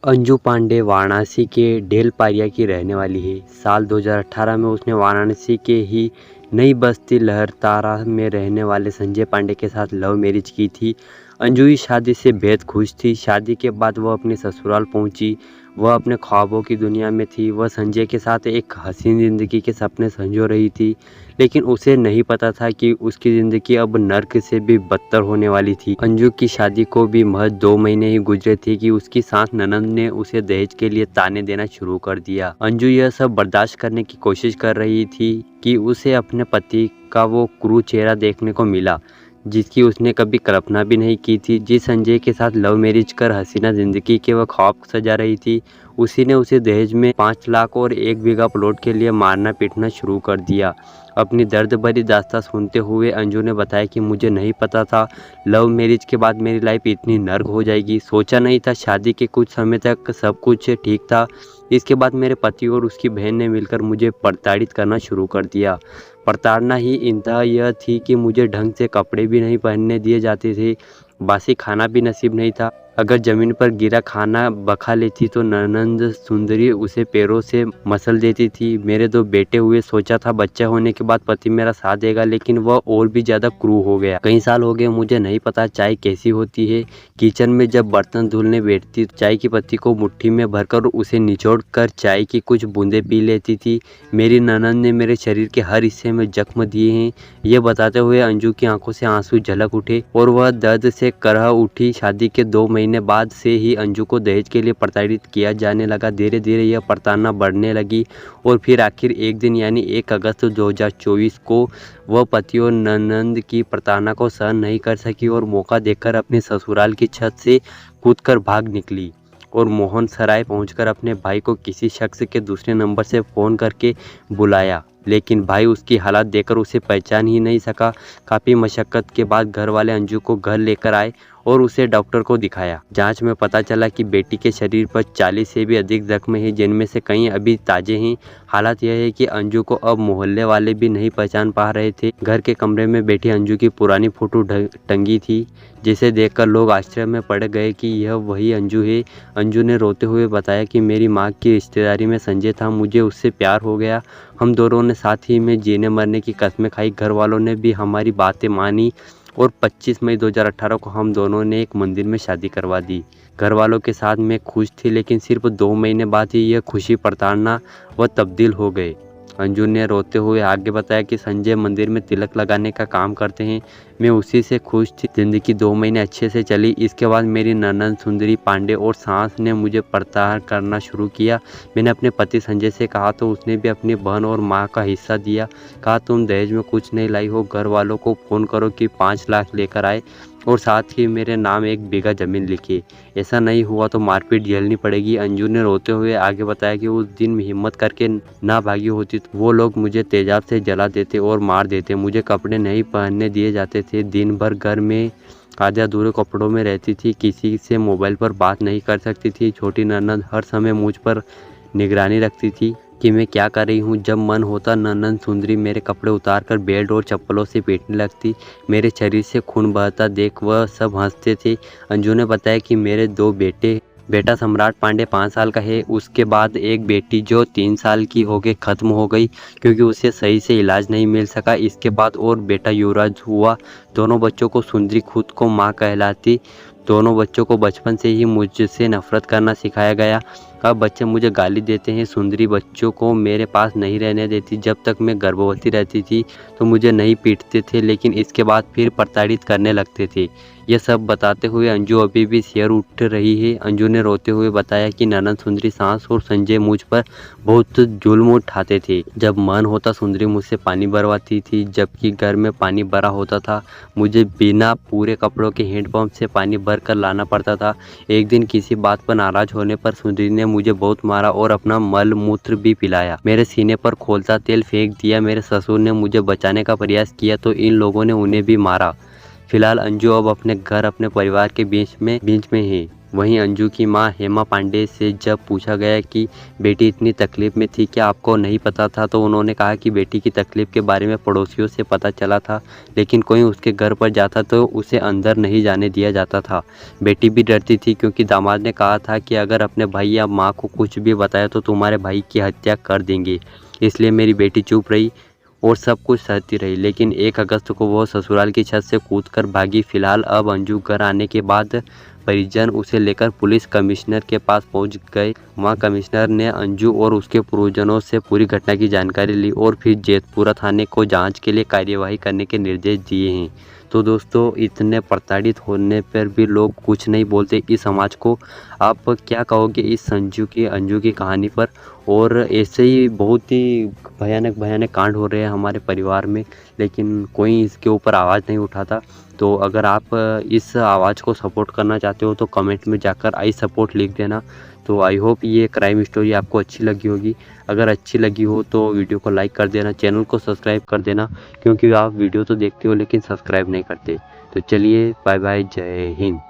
अंजू पांडे वाराणसी के ढेलपारिया की रहने वाली है। साल 2018 में उसने वाराणसी के ही नई बस्ती लहरतारा में रहने वाले संजय पांडे के साथ लव मैरिज की थी। अंजू इस शादी से बेहद खुश थी। शादी के बाद वह अपने ससुराल पहुंची। वह अपने ख्वाबों की दुनिया में थी। वह संजय के साथ एक हसीन ज़िंदगी के सपने संजो रही थी, लेकिन उसे नहीं पता था कि उसकी ज़िंदगी अब नर्क से भी बदतर होने वाली थी। अंजू की शादी को भी महज 2 महीने ही गुजरे थे कि उसकी सास ननंद ने उसे दहेज के लिए ताने देना शुरू कर दिया। अंजू यह सब बर्दाश्त करने की कोशिश कर रही थी कि उसे अपने पति का वो क्रूर चेहरा देखने को मिला, जिसकी उसने कभी कल्पना भी नहीं की थी। जिस संजय के साथ लव मैरिज कर हसीना ज़िंदगी के वह ख्वाब सजा रही थी, उसी ने उसे दहेज में 5 लाख और 1 बीघा प्लॉट के लिए मारना पीटना शुरू कर दिया। अपनी दर्द भरी दास्तां सुनते हुए अंजू ने बताया कि मुझे नहीं पता था लव मैरिज के बाद मेरी लाइफ इतनी नर्क हो जाएगी। सोचा नहीं था। शादी के कुछ समय तक सब कुछ ठीक था। इसके बाद मेरे पति और उसकी बहन ने मिलकर मुझे प्रताड़ित करना शुरू कर दिया। प्रताड़ना ही इंतहा यह थी कि मुझे ढंग से कपड़े भी नहीं पहनने दिए जाते थे। बासी खाना भी नसीब नहीं था। अगर ज़मीन पर गिरा खाना बखा लेती तो ननंद सुंदरी उसे पैरों से मसल देती थी। मेरे 2 बेटे हुए। सोचा था बच्चा होने के बाद पति मेरा साथ देगा, लेकिन वह और भी ज़्यादा क्रूर हो गया। कई साल हो गए मुझे नहीं पता चाय कैसी होती है। किचन में जब बर्तन धुलने बैठती तो चाय की पत्ती को मुट्ठी में भरकर उसे निचोड़ कर चाय की कुछ बूंदें पी लेती थी। मेरी ननंद ने मेरे शरीर के हर हिस्से में जख्म दिए हैं। यह बताते हुए अंजू की आंखों से आंसू झलक उठे और वह दर्द से करह उठी। शादी के 2 महीने बाद से ही अंजू को दहेज के लिए प्रताड़ित किया जाने लगा। धीरे धीरे यह प्रताड़ना बढ़ने लगी और फिर आखिर एक दिन यानी 1 अगस्त 2024 को वह पति और ननंद की प्रताड़ना को सहन नहीं कर सकी और मौका देखकर अपने ससुराल की छत से कूदकर भाग निकली और मोहन सराय पहुंचकर अपने भाई को किसी शख्स के दूसरे नंबर से फ़ोन करके बुलाया, लेकिन भाई उसकी हालत देखकर उसे पहचान ही नहीं सका। काफ़ी मशक्क़त के बाद घर वाले अंजू को घर लेकर आए और उसे डॉक्टर को दिखाया। जांच में पता चला कि बेटी के शरीर पर 40 से भी अधिक जख्म हैं, जिनमें से कई अभी ताज़े हैं। हालत यह है कि अंजू को अब मोहल्ले वाले भी नहीं पहचान पा रहे थे। घर के कमरे में बैठी अंजू की पुरानी फ़ोटो टंगी थी, जिसे देखकर लोग आश्चर्य में पड़ गए कि यह वही अंजू है। अंजू ने रोते हुए बताया कि मेरी माँ की रिश्तेदारी में संजय था, मुझे उससे प्यार हो गया। हम दोनों ने साथ ही में जीने मरने की कस्में खाई। घर वालों ने भी हमारी बातें मानी और 25 मई 2018 को हम दोनों ने एक मंदिर में शादी करवा दी। घर वालों के साथ मैं खुश थी, लेकिन सिर्फ 2 महीने बाद ही यह खुशी प्रताड़ना व तब्दील हो गए। अंजू ने रोते हुए आगे बताया कि संजय मंदिर में तिलक लगाने का काम करते हैं। मैं उसी से खुश थी। ज़िंदगी 2 महीने अच्छे से चली। इसके बाद मेरी ननंद सुंदरी पांडे और सास ने मुझे प्रताड़ना करना शुरू किया। मैंने अपने पति संजय से कहा तो उसने भी अपनी बहन और माँ का हिस्सा दिया। कहा तुम दहेज में कुछ नहीं लाई हो, घर वालों को फ़ोन करो कि 5 लाख लेकर आए और साथ ही मेरे नाम 1 बीघा ज़मीन लिखी। ऐसा नहीं हुआ तो मारपीट झेलनी पड़ेगी। अंजू ने रोते हुए आगे बताया कि उस दिन हिम्मत करके ना भागी होती तो वो लोग मुझे तेजाब से जला देते और मार देते। मुझे कपड़े नहीं पहनने दिए जाते थे। दिन भर घर में आधे अधूरे कपड़ों में रहती थी। किसी से मोबाइल पर बात नहीं कर सकती थी। छोटी ननंद हर समय मुझ पर निगरानी रखती थी कि मैं क्या कर रही हूँ। जब मन होता ननंद सुंदरी मेरे कपड़े उतारकर बेल्ट और चप्पलों से पीटने लगती। मेरे शरीर से खून बहता देख वह सब हंसते थे। अंजू ने बताया कि मेरे 2 बेटा सम्राट पांडे 5 साल का है, उसके बाद एक बेटी जो 3 साल की होके ख़त्म हो गई क्योंकि उसे सही से इलाज नहीं मिल सका। इसके बाद और बेटा युवराज हुआ। दोनों बच्चों को सुंदरी खुद को माँ कहलाती। दोनों बच्चों को बचपन से ही मुझसे नफरत करना सिखाया गया। अब बच्चे मुझे गाली देते हैं। सुंदरी बच्चों को मेरे पास नहीं रहने देती। जब तक मैं गर्भवती रहती थी तो मुझे नहीं पीटते थे, लेकिन इसके बाद फिर प्रताड़ित करने लगते थे। यह सब बताते हुए अंजू अभी भी सिर उठ रही है। अंजू ने रोते हुए बताया कि ननंद सुंदरी सास और संजय मुझ पर बहुत जुल्म उठाते थे। जब मन होता सुंदरी मुझसे पानी भरवाती थी, जबकि घर में पानी भरा होता था मुझे बिना पूरे कपड़ों के हैंडपंप से पानी भर कर लाना पड़ता था। एक दिन किसी बात पर नाराज होने पर सुंदरी ने मुझे बहुत मारा और अपना मल मूत्र भी पिलाया। मेरे सीने पर खोलता तेल फेंक दिया। मेरे ससुर ने मुझे बचाने का प्रयास किया तो इन लोगों ने उन्हें भी मारा। फिलहाल अंजू अब अपने घर अपने परिवार के बीच में है। वहीं अंजू की मां हेमा पांडे से जब पूछा गया कि बेटी इतनी तकलीफ़ में थी, क्या आपको नहीं पता था? तो उन्होंने कहा कि बेटी की तकलीफ़ के बारे में पड़ोसियों से पता चला था, लेकिन कोई उसके घर पर जाता तो उसे अंदर नहीं जाने दिया जाता था। बेटी भी डरती थी क्योंकि दामाद ने कहा था कि अगर अपने भाई या माँ को कुछ भी बताया तो तुम्हारे भाई की हत्या कर देंगे। इसलिए मेरी बेटी चुप रही और सब कुछ सहती रही। लेकिन 1 अगस्त को वो ससुराल की छत से कूदकर भागी। फिलहाल अब अंजू घर आने के बाद परिजन उसे लेकर पुलिस कमिश्नर के पास पहुंच गए। वहां कमिश्नर ने अंजू और उसके परिजनों से पूरी घटना की जानकारी ली और फिर जेतपुरा थाने को जांच के लिए कार्यवाही करने के निर्देश दिए हैं। तो दोस्तों, इतने प्रताड़ित होने पर भी लोग कुछ नहीं बोलते इस समाज को। आप क्या कहोगे इस अंजू की कहानी पर? और ऐसे ही बहुत ही भयानक कांड हो रहे हैं हमारे परिवार में, लेकिन कोई इसके ऊपर आवाज़ नहीं उठाता। तो अगर आप इस आवाज़ को सपोर्ट करना चाहते हो तो कमेंट में जाकर आई सपोर्ट लिख देना। तो आई होप ये क्राइम स्टोरी आपको अच्छी लगी होगी। अगर अच्छी लगी हो तो वीडियो को लाइक कर देना, चैनल को सब्सक्राइब कर देना, क्योंकि आप वीडियो तो देखते हो लेकिन सब्सक्राइब नहीं करते। तो चलिए, बाय बाय, जय हिंद।